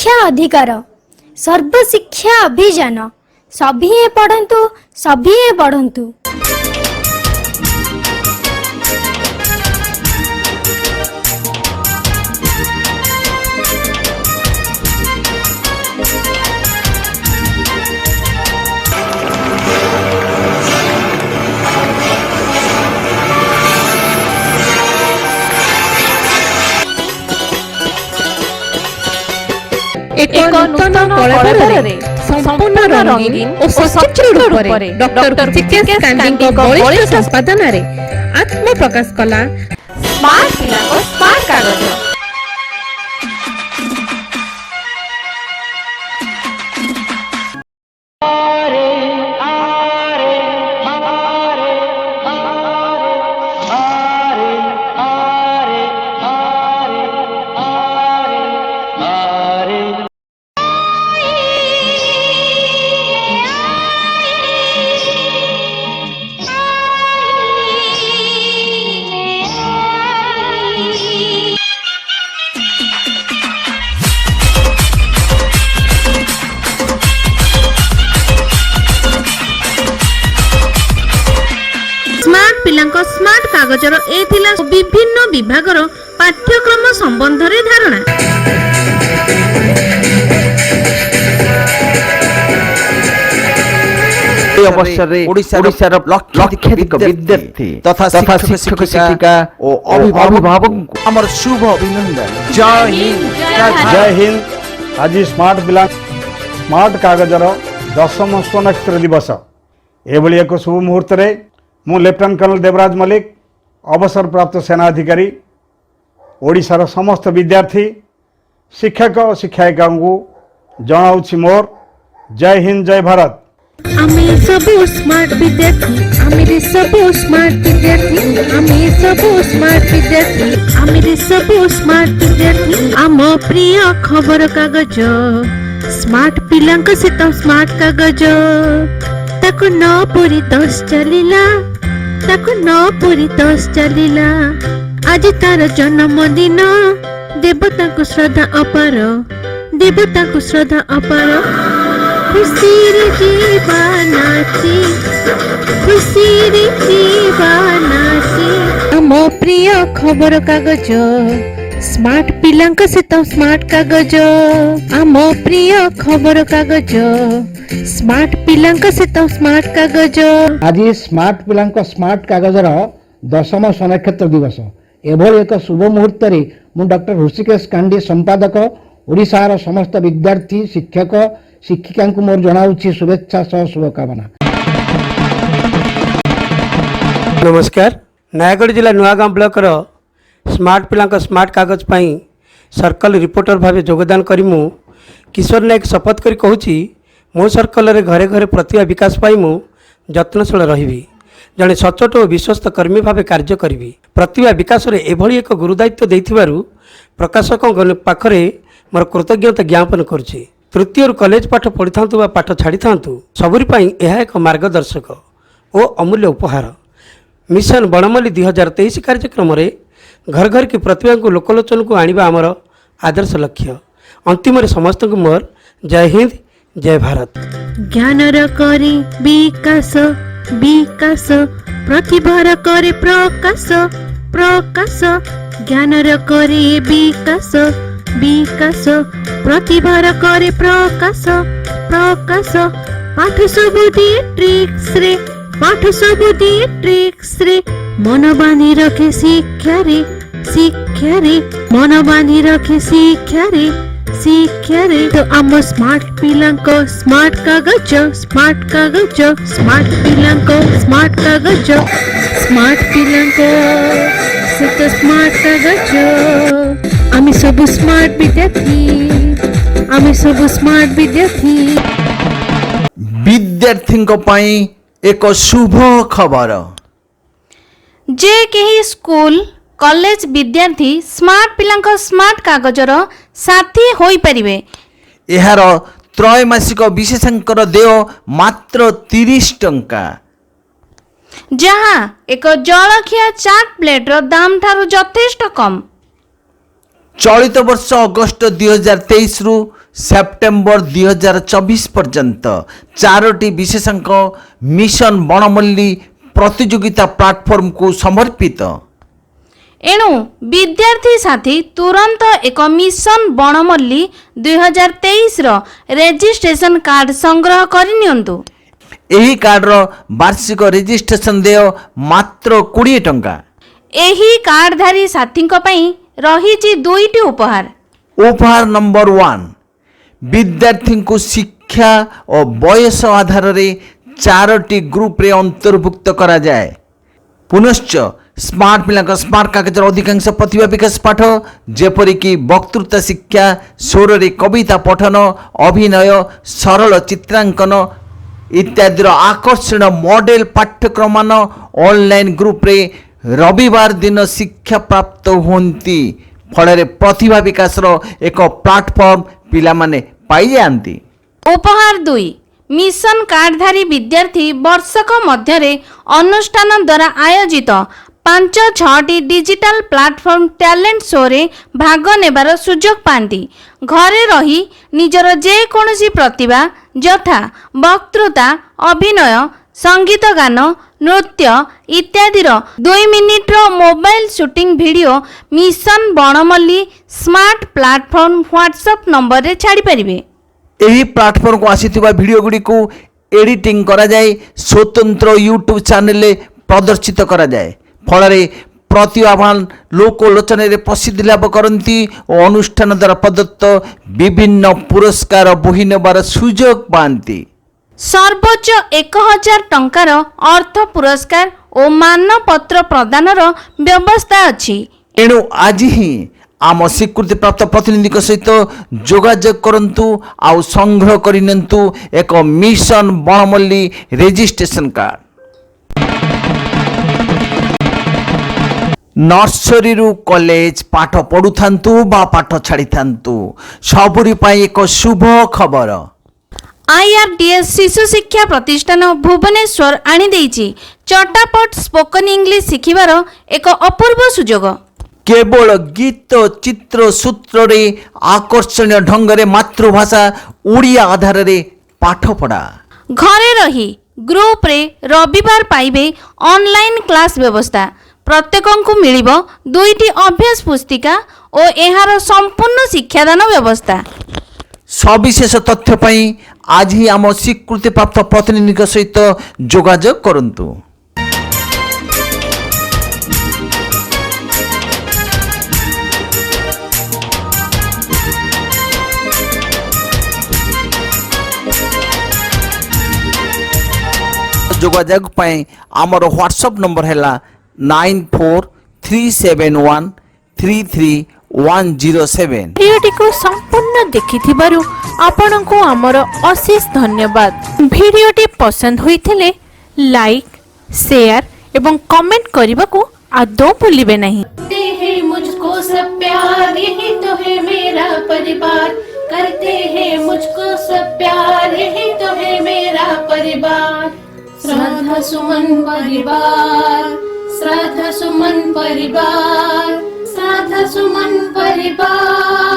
शिक्षा अधिकार सर्वशिक्षा अभियान सभी पढ़ंतु सभी बढ़ंतु। एक नूतन कलाकार संपूर्ण रंगीन और सचित्र रूप में डॉक्टर ऋषिकेश कांडी बलिष्ठ संपादन आत्म प्रकाश कला स्मार्ट पिला को स्मार्ट कागज। पिलांको स्मार्ट कागजर एथिला विभिन्न विभागर पाठ्यक्रम संबंध रे धारणा। अवसर ओडिशार लक्षाधिक विद्यार्थी तथा शिक्षक शिक्षिका और अभिभावक हमर शुभ अभिनंदन। जय हिंद। आज स्मार्ट पिला स्मार्ट कागजर 10म स्वनक्षत्र दिवस एभली एक शुभ मुहूर्त रे मु लेफ्टिनेंट कर्नल देवराज मल्लिक अवसर प्राप्त सेना अधिकारी ओडिशार समस्त विद्यार्थी शिक्षक और शिक्षिका को जनाउछि मोर जय हिंद जय भारत। आमे सब स्मार्ट विद्यार्थी आमे सब स्मार्ट विद्यार्थी आमे सब स्मार्ट विद्यार्थी आमे सब स्मार्ट विद्यार्थी आम प्रिय खबर कागज स्मार्ट पिलांक सहित स्मार्ट कागज ताको न पूरी 10 चलिला ताको न पूरी 10 चलिला आज तार जन्मदिन देवता को श्रद्धा अपार देवता को श्रद्धा अपार खुशी रे जीवनाची खुशी रे जीवनाची हम प्रिय खबर कागज स्मार्ट पिलांक सहित स्मार्ट कागज आम प्रिय खबर कागज स्मार्ट पिलांक सहित स्मार्ट कागज। आज स्मार्ट पिलांक स्मार्ट कागजर 10ମ स्वनक्षत्र दिवस एभली एक शुभ मुहूर्त मु डॉक्टर ऋषिकेश कांडी संपादक ओडिशार समस्त विद्यार्थी शिक्षक शिक्षिका मोर जनाउछि शुभेच्छा सह शुभकामना। नमस्कार। नयागढ़ जिला नुआगाँ ब्लॉकर स्मार्ट पिलांक स्मार्ट कागज पाई सर्कल रिपोर्टर भाव योगदान करी मु किशोर नायक शपथ करी कहूची मो सर्कल रे घरे घरे प्रतिभा विकास पाई मु यत्नशील रहिबी जड़े सचोट और विश्वस्त कर्मी भाव कार्य करी प्रतिभा विकास रे एभली एक गुरुदायित्व देथिबारु प्रकाशकों पाखरे मोर कृतज्ञता ज्ञापन करुछि। तृतीय कॉलेज पाठ पढ़ी था पाठ छाड़ी था सबुरी पाई यह एक मार्गदर्शक और अमूल्य उपहार। मिशन बणमल्ली 2023 कार्यक्रम रे घर घर की प्रतिभा को लोकलोचन को आनिबा आमर आदर्श लक्ष्य। अंतिम रे समस्त को मोर जय हिंद जय भारत। ज्ञानर करे विकास विकास प्रतिभार करे प्रकाश प्रकाश ज्ञानर करे विकास विकास प्रतिभार करे प्रकाश प्रकाश पाठ सब दिए ट्रिक्स रे पाठ सब दिए ट्रिक्स रे मन बांधी रखे शिक्षा रे मन बांधी रखे शिक्षा रे तो आम स्मार्ट पिलांको स्मार्ट कागज स्मार्ट पिलांको स्मार्ट कागज स्मार्ट पिलांको सहित स्मार्ट कागज आमी सब स्मार्ट विद्यार्थी आमी सब स्मार्ट विद्यार्थी विद्यार्थी पाई एक शुभ खबर जे कहीं स्कूल कॉलेज विद्यार्थी स्मार्ट पिलांक स्मार्ट कागजर साथी होई परिबे। एहार त्रैमासिक विशेषांकर देय मात्र 30 टंका जहाँ एक जलखिया चाट प्लेटर दाम थारु यथेष्ट कम। चलित वर्ष अगस्त 2023 रु सेप्टेम्बर 2024 पर्यंत 4टी विशेषांक मिशन बणमल्ली प्रतियोगिता प्लाटफर्म को समर्पित। एणु विद्यार्थी साथी तुरंत एक मिशन बणमल्ली 2023 रो रेजिस्ट्रेशन कार्ड संग्रह करनियंतु। एही कार्ड रो वार्षिक रेजिस्ट्रेशन देय मात्र 20 टंका। एही कार्डधारी साथीଙ୍କ ପାଇଁ ରହିଛି दुईटी उपहार। उपहार नंबर 1 विद्यार्थी को शिक्षा और बयस आधार रे 4टी ग्रुप रे अंतर्भुक्त करा जाए। पुनश्च स्मार्ट पिला स्मार्ट कागजर अधिकांश प्रतिभा विकास पाठ जेपरिक वक्तृता शिक्षा, स्वर रे कविता पठन, अभिनय, सरल चित्रांकन इत्यादि आकर्षण मॉडल पाठ्यक्रम मान ऑनलाइन ग्रुप रे रविवार दिन शिक्षा प्राप्त होती। फल प्रतिभा विकास एक प्लाटफॉर्म पिला माने पाई जाती। उपहार 2 मिशन कार्डधारी विद्यार्थी वर्षक मध्यरे अनुष्ठान द्वारा आयोजित 5-6टी डिजिटल प्लाटफॉर्म टैलेंट शो रे भाग नेबार सुजोग पांती। घरे रही निजर जे कोनोसी प्रतिभा यथा वक्तृता, अभिनय, संगीत गान, नृत्य इत्यादि 2 minute mobile shooting video mission बणमल्ली स्मार्ट प्लाटफॉर्म व्हाट्सएप नंबर रे छाड़ी परिबे। एही प्लाटफॉर्म को आसीथिबा वीडियो गुडी को एडिटिंग करा जाए, स्वतंत्र यूट्यूब चैनल प्रदर्शित करा जाए। फल प्रतिभावान लोकलोचन रे प्रसिद्धि लाभ करती और अनुष्ठान द्वारा प्रदत्त विभिन्न पुरस्कार बोहि नेबार सुजोग पाती। सर्वोच्च 1000 टंकार अर्थ पुरस्कार और मानपत्र प्रदानर व्यवस्था अछि। एणु आज ही आम स्वीकृति प्राप्त प्रतिनिधि सहित जोगाजोग करंतु आउ संग्रह करिनंतु एक मिशन बणमल्ली रेजिस्ट्रेशन कार्ड। नर्सरी रु कॉलेज पाठ पढ़ुथांतु बा पाठ छाड़ी थांतु सबुरी पाई एक शुभ खबर। IRDS शिशु शिक्षा प्रतिष्ठान भुवनेश्वर आनी देइछि चटापट स्पोकन इंग्लिश शिखिबार एक अपूर्व सुजोग। केवल गीत, चित्र, सूत्र रे आकर्षणीय ढंग रे मातृभाषा ओडिया आधार रे पाठ पढ़ा। घरे रही ग्रुप रे रविवार पाइबे ऑनलाइन क्लास व्यवस्था। प्रत्येकଙ୍କୁ मिलिबो 2टी अभ्यास पुस्तिका और एहार संपूर्ण शिक्षादान व्यवस्था। सविशेष तथ्य पाई आज ही आम स्वीकृति प्राप्त प्रतिनिधि सहित जोगाजोग करंतु। जोगाजोग पाई आमर व्हाट्सएप नंबर है 9437133107। भिडियोटी को संपूर्ण देखिथिबारु आपनको आमर अशेष धन्यवाद। भिडियोटी पसंद होइथिले लाइक, शेयर एवं कमेंट करने को आदौ भूलिबे नहीं। करते हैं मुझको सब प्यार, यही तो है मेरा परिवार। करते हैं मुझको सब प्यार, यही तो है मेरा परिवार। श्रद्धा सुमन परिवार, श्रद्धा सुमन परिवार, श्रद्धा सुमन परिवार।